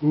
What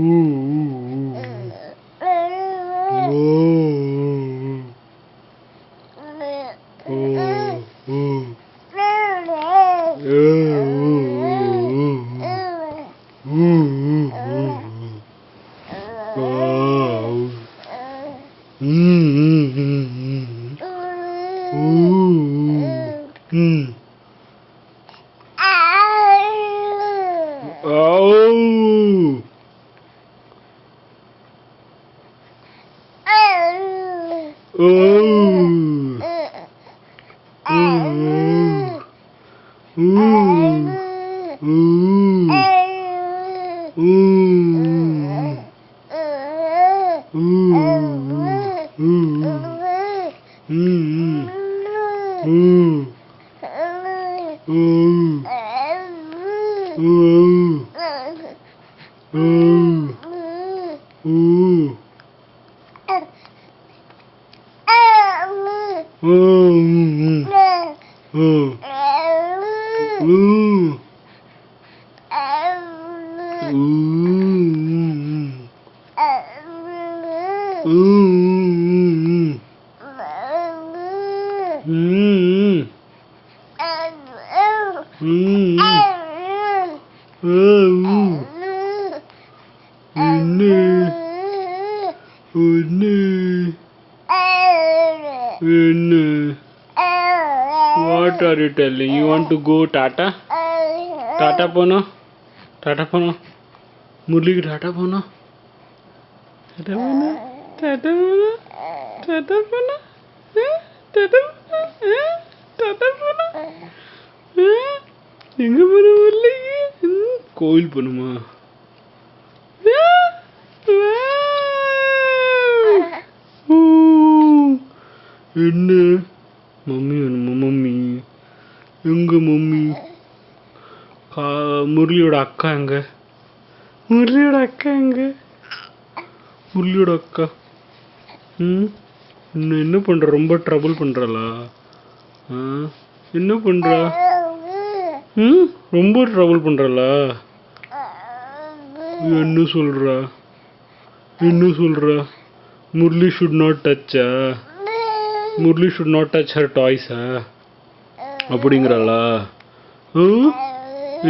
are you telling? You want to go Tata? Tata pono? Tata pono? Murli ki Tata pono? Tata pono? Tata pono? Tata pono? Tata pono? Tata pono? எங்க போன முரளி? கோவில் போணுமா? என்ன mummy வேணுமா? Mummy எங்க mummy? முரளியோட அக்கா எங்க? முரளியோட அக்கா எங்க? முரளியோட அக்கா இன்னும் என்ன பண்ற? ரொம்ப ட்ரபிள் பண்றாளா? என்ன பண்றா? ரொம்ப ட்ரபிள் பண்றாளா? என்ன சொல்றா? என்ன சொல்றா? Murali should not touch Murali should not touch her toys அப்படிங்கிறாளா?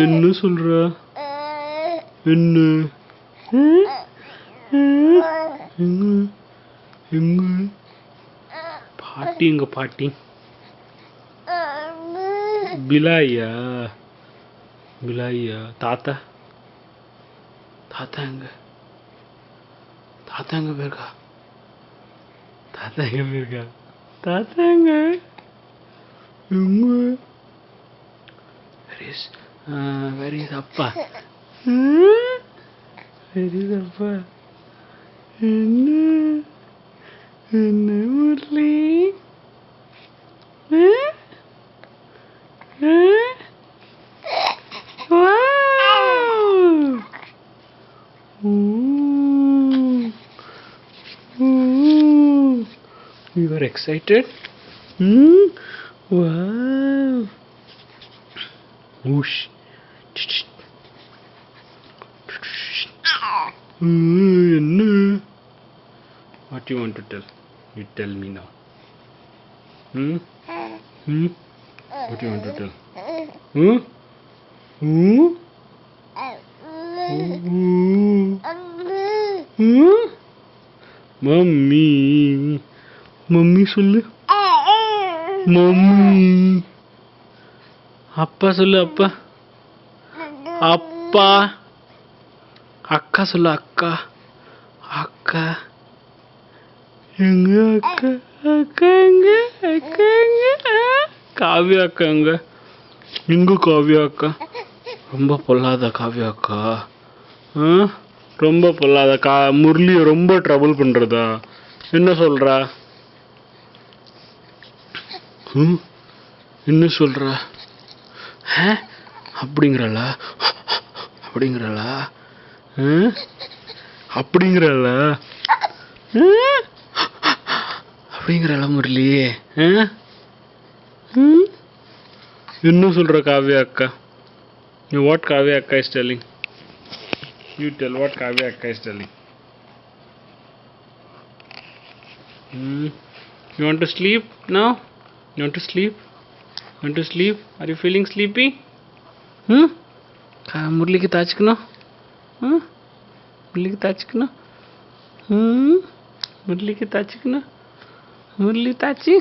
என்ன சொல்றா? என்ன எங்க பாட்டி? எங்க பாட்டி? பிலாயா? பிலாயா? தாத்தா? தாத்தா எங்க? தாத்தா எங்க போயிருக்கா? தாத்தா எங்க போயிருக்கா? தாத்தா எங்க? எங்க? Where is அப்பா? Where is அப்பா? என்ன என்ன Murali? You are excited? Wow! Whoosh! What you want to tell? You tell me now. What you want to tell? Mummy mummy சொல்லு. மம்மி. அப்பா சொல்லு. அப்பா. அப்பா. அக்கா சொல்லு. அக்கா. அக்கா எங்க? அக்கா. அக்கா எங்க? அக்கா எங்க? காவியா அக்கா எங்க? எங்க காவியா அக்கா? ரொம்ப பொல்லாத காவியா அக்கா. ரொம்ப பொல்லாத முரளியை ரொம்ப ட்ரபிள் பண்றதா? என்ன சொல்றா? என்ன சொல்றா? அப்படிங்கிறாளா? அப்படிங்கிறாளா? அப்படிங்கிறாளா? அப்படிங்கிறாளா முரளி? என்ன சொல்ற காவியா அக்கா? What Kavya Akka is telling? You tell what Kavya Akka is telling. You want to sleep now? You want to sleep? You want to sleep? Are you feeling sleepy? Murli ki tachkno? Murli ki tachkno? Murli ki tachkno? Murli tachi?